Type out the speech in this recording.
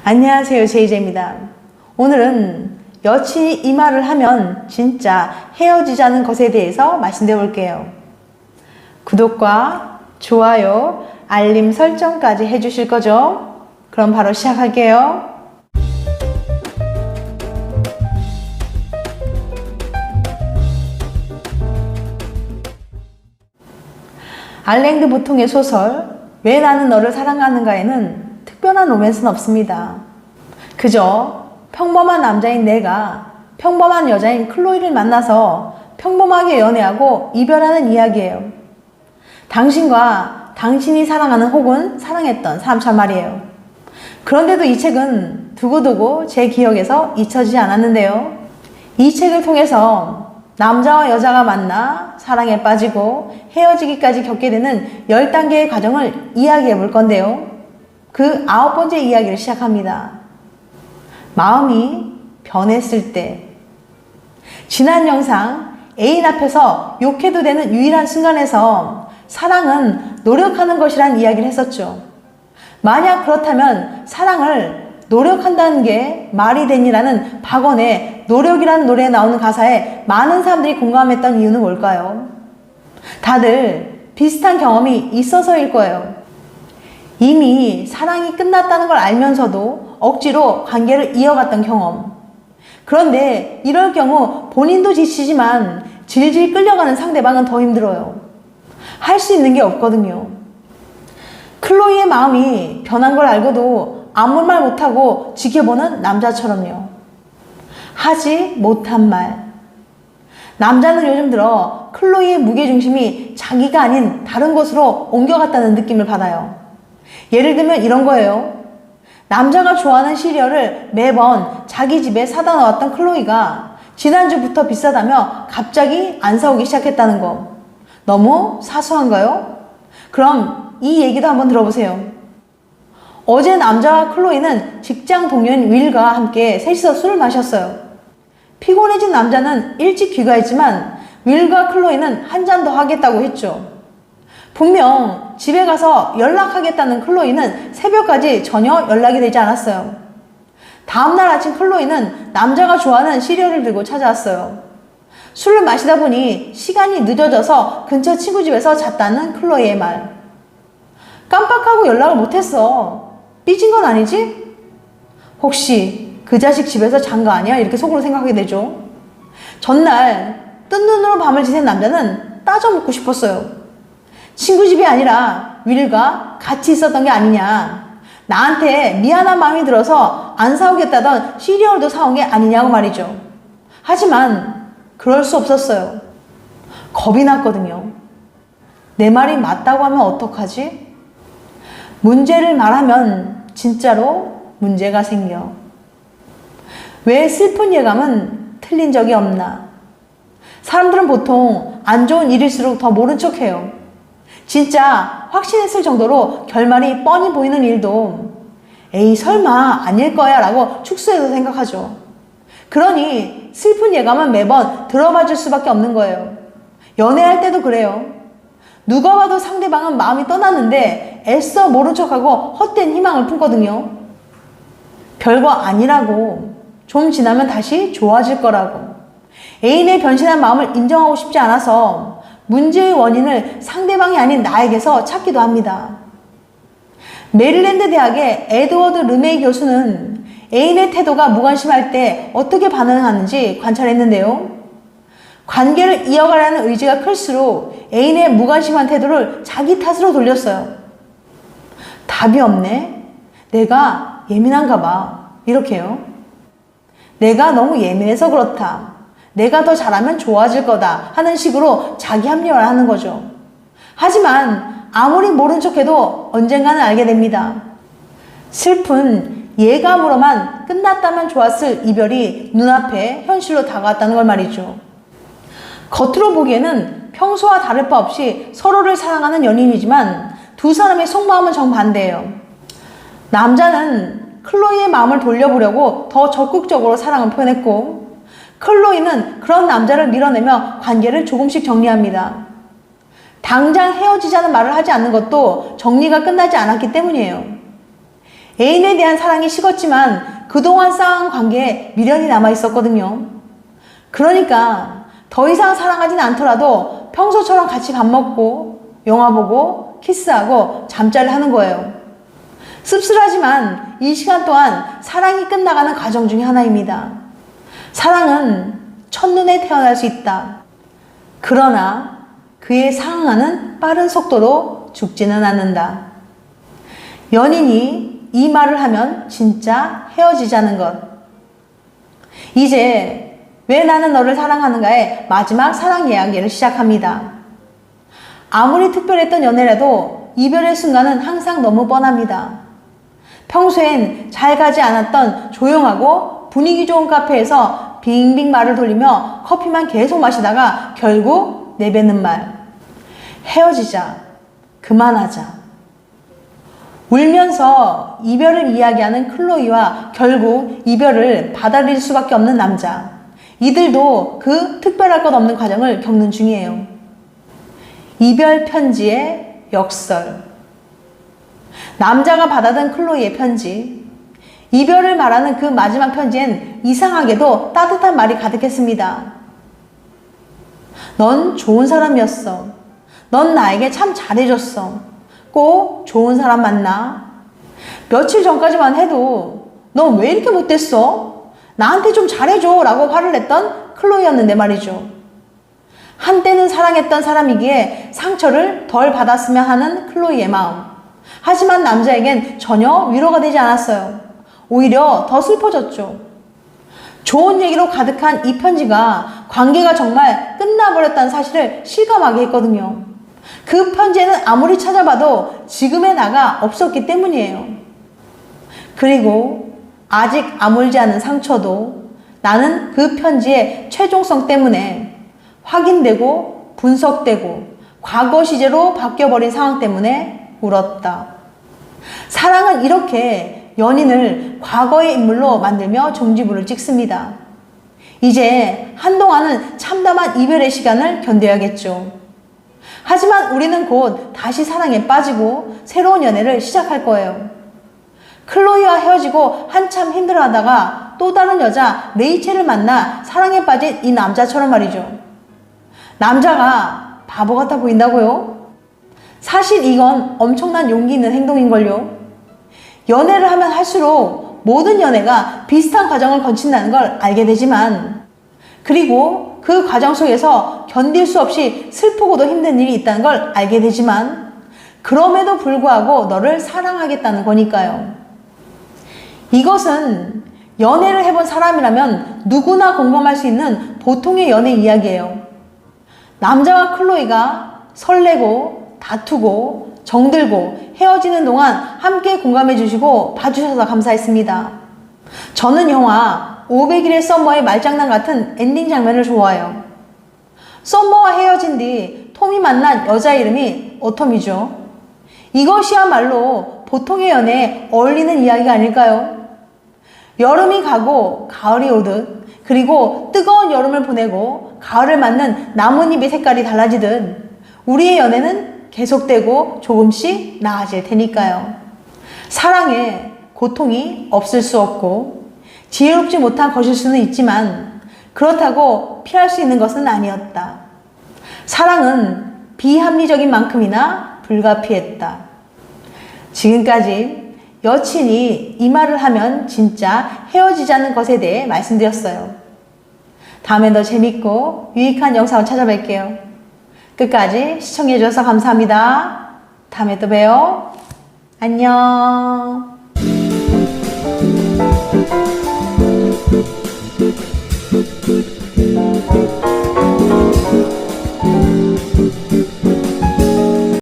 안녕하세요, 제이제입니다. 오늘은 여친이 이 말을 하면 진짜 헤어지자는 것에 대해서 말씀드려 볼게요. 구독과 좋아요, 알림 설정까지 해주실 거죠? 그럼 바로 시작할게요. 알랭드 보통의 소설 왜 나는 너를 사랑하는가에는 특별한 로맨스는 없습니다. 그저 평범한 남자인 내가 평범한 여자인 클로이를 만나서 평범하게 연애하고 이별하는 이야기예요. 당신과 당신이 사랑하는 혹은 사랑했던 사람처럼 말이에요. 그런데도 이 책은 두고두고 제 기억에서 잊혀지지 않았는데요. 이 책을 통해서 남자와 여자가 만나 사랑에 빠지고 헤어지기까지 겪게 되는 10단계의 과정을 이야기해 볼 건데요. 그 9번째 이야기를 시작합니다. 마음이 변했을 때. 지난 영상 애인 앞에서 욕해도 되는 유일한 순간에서 사랑은 노력하는 것이란 이야기를 했었죠. 만약 그렇다면 사랑을 노력한다는 게 말이 되니라는 박원의 노력이라는 노래에 나오는 가사에 많은 사람들이 공감했던 이유는 뭘까요? 다들 비슷한 경험이 있어서일 거예요. 이미 사랑이 끝났다는 걸 알면서도 억지로 관계를 이어갔던 경험. 그런데 이럴 경우 본인도 지치지만 질질 끌려가는 상대방은 더 힘들어요. 할 수 있는 게 없거든요. 클로이의 마음이 변한 걸 알고도 아무 말 못하고 지켜보는 남자처럼요. 하지 못한 말. 남자는 요즘 들어 클로이의 무게중심이 자기가 아닌 다른 곳으로 옮겨갔다는 느낌을 받아요. 예를 들면 이런 거예요. 남자가 좋아하는 시리얼을 매번 자기 집에 사다 놓았던 클로이가 지난주부터 비싸다며 갑자기 안 사오기 시작했다는 거. 너무 사소한가요? 그럼 이 얘기도 한번 들어보세요. 어제 남자와 클로이는 직장 동료인 윌과 함께 셋이서 술을 마셨어요. 피곤해진 남자는 일찍 귀가했지만 윌과 클로이는 한 잔 더 하겠다고 했죠. 분명 집에 가서 연락하겠다는 클로이는 새벽까지 전혀 연락이 되지 않았어요. 다음날 아침 클로이는 남자가 좋아하는 시리얼을 들고 찾아왔어요. 술을 마시다 보니 시간이 늦어져서 근처 친구 집에서 잤다는 클로이의 말. 깜빡하고 연락을 못했어. 삐진 건 아니지? 혹시 그 자식 집에서 잔 거 아니야? 이렇게 속으로 생각하게 되죠. 전날 뜬 눈으로 밤을 지샌 남자는 따져 묻고 싶었어요. 친구 집이 아니라 윌과 같이 있었던 게 아니냐. 나한테 미안한 마음이 들어서 안 사오겠다던 시리얼도 사온 게 아니냐고 말이죠. 하지만 그럴 수 없었어요. 겁이 났거든요. 내 말이 맞다고 하면 어떡하지? 문제를 말하면 진짜로 문제가 생겨. 왜 슬픈 예감은 틀린 적이 없나? 사람들은 보통 안 좋은 일일수록 더 모른 척해요. 진짜 확신했을 정도로 결말이 뻔히 보이는 일도 에이 설마 아닐 거야 라고 축소해서 생각하죠. 그러니 슬픈 예감은 매번 들어봐 줄 수밖에 없는 거예요. 연애할 때도 그래요. 누가 봐도 상대방은 마음이 떠났는데 애써 모른 척하고 헛된 희망을 품거든요. 별거 아니라고. 좀 지나면 다시 좋아질 거라고. 애인의 변신한 마음을 인정하고 싶지 않아서 문제의 원인을 상대방이 아닌 나에게서 찾기도 합니다. 메릴랜드 대학의 에드워드 르메이 교수는 애인의 태도가 무관심할 때 어떻게 반응하는지 관찰했는데요. 관계를 이어가려는 의지가 클수록 애인의 무관심한 태도를 자기 탓으로 돌렸어요. 답이 없네. 내가 예민한가 봐. 이렇게요. 내가 너무 예민해서 그렇다. 내가 더 잘하면 좋아질 거다 하는 식으로 자기 합리화를 하는 거죠. 하지만 아무리 모른 척해도 언젠가는 알게 됩니다. 슬픈 예감으로만 끝났다면 좋았을 이별이 눈앞에 현실로 다가왔다는 걸 말이죠. 겉으로 보기에는 평소와 다를 바 없이 서로를 사랑하는 연인이지만 두 사람의 속마음은 정반대예요. 남자는 클로이의 마음을 돌려보려고 더 적극적으로 사랑을 표현했고, 클로이는 그런 남자를 밀어내며 관계를 조금씩 정리합니다. 당장 헤어지자는 말을 하지 않는 것도 정리가 끝나지 않았기 때문이에요. 애인에 대한 사랑이 식었지만 그동안 쌓은 관계에 미련이 남아 있었거든요. 그러니까 더 이상 사랑하진 않더라도 평소처럼 같이 밥 먹고 영화 보고 키스하고 잠자리를 하는 거예요. 씁쓸하지만 이 시간 또한 사랑이 끝나가는 과정 중에 하나입니다. 사랑은 첫눈에 태어날 수 있다. 그러나 그에 상응하는 빠른 속도로 죽지는 않는다. 연인이 이 말을 하면 진짜 헤어지자는 것. 이제 왜 나는 너를 사랑하는가의 마지막 사랑 이야기를 시작합니다. 아무리 특별했던 연애라도 이별의 순간은 항상 너무 뻔합니다. 평소엔 잘 가지 않았던 조용하고 분위기 좋은 카페에서 빙빙 말을 돌리며 커피만 계속 마시다가 결국 내뱉는 말. 헤어지자. 그만하자. 울면서 이별을 이야기하는 클로이와 결국 이별을 받아들일 수밖에 없는 남자. 이들도 그 특별할 것 없는 과정을 겪는 중이에요. 이별 편지의 역설. 남자가 받아든 클로이의 편지. 이별을 말하는 그 마지막 편지엔 이상하게도 따뜻한 말이 가득했습니다. 넌 좋은 사람이었어. 넌 나에게 참 잘해줬어. 꼭 좋은 사람 만나. 며칠 전까지만 해도 넌 왜 이렇게 못됐어? 나한테 좀 잘해줘 라고 화를 냈던 클로이였는데 말이죠. 한때는 사랑했던 사람이기에 상처를 덜 받았으면 하는 클로이의 마음. 하지만 남자에겐 전혀 위로가 되지 않았어요. 오히려 더 슬퍼졌죠. 좋은 얘기로 가득한 이 편지가 관계가 정말 끝나버렸다는 사실을 실감하게 했거든요. 그 편지에는 아무리 찾아봐도 지금의 나가 없었기 때문이에요. 그리고 아직 아물지 않은 상처도 나는 그 편지의 최종성 때문에 확인되고 분석되고 과거 시제로 바뀌어버린 상황 때문에 울었다. 사랑은 이렇게 연인을 과거의 인물로 만들며 종지부를 찍습니다. 이제 한동안은 참담한 이별의 시간을 견뎌야겠죠. 하지만 우리는 곧 다시 사랑에 빠지고 새로운 연애를 시작할 거예요. 클로이와 헤어지고 한참 힘들어하다가 또 다른 여자 레이첼을 만나 사랑에 빠진 이 남자처럼 말이죠. 남자가 바보 같아 보인다고요? 사실 이건 엄청난 용기 있는 행동인걸요. 연애를 하면 할수록 모든 연애가 비슷한 과정을 거친다는 걸 알게 되지만, 그리고 그 과정 속에서 견딜 수 없이 슬프고도 힘든 일이 있다는 걸 알게 되지만, 그럼에도 불구하고 너를 사랑하겠다는 거니까요. 이것은 연애를 해본 사람이라면 누구나 공감할 수 있는 보통의 연애 이야기예요. 남자와 클로이가 설레고 다투고 정들고 헤어지는 동안 함께 공감해 주시고 봐주셔서 감사했습니다. 저는 영화 500일의 썸머의 말장난 같은 엔딩 장면을 좋아해요. 썸머와 헤어진 뒤 톰이 만난 여자 이름이 어텀이죠. 이것이야말로 보통의 연애에 어울리는 이야기가 아닐까요? 여름이 가고 가을이 오듯, 그리고 뜨거운 여름을 보내고 가을을 맞는 나뭇잎의 색깔이 달라지듯 우리의 연애는 계속되고 조금씩 나아질 테니까요. 사랑에 고통이 없을 수 없고 지혜롭지 못한 것일 수는 있지만 그렇다고 피할 수 있는 것은 아니었다. 사랑은 비합리적인 만큼이나 불가피했다. 지금까지 여친이 이 말을 하면 진짜 헤어지자는 것에 대해 말씀드렸어요. 다음에 더 재밌고 유익한 영상을 찾아뵐게요. 끝까지 시청해주셔서 감사합니다. 다음에 또 봬요. 안녕.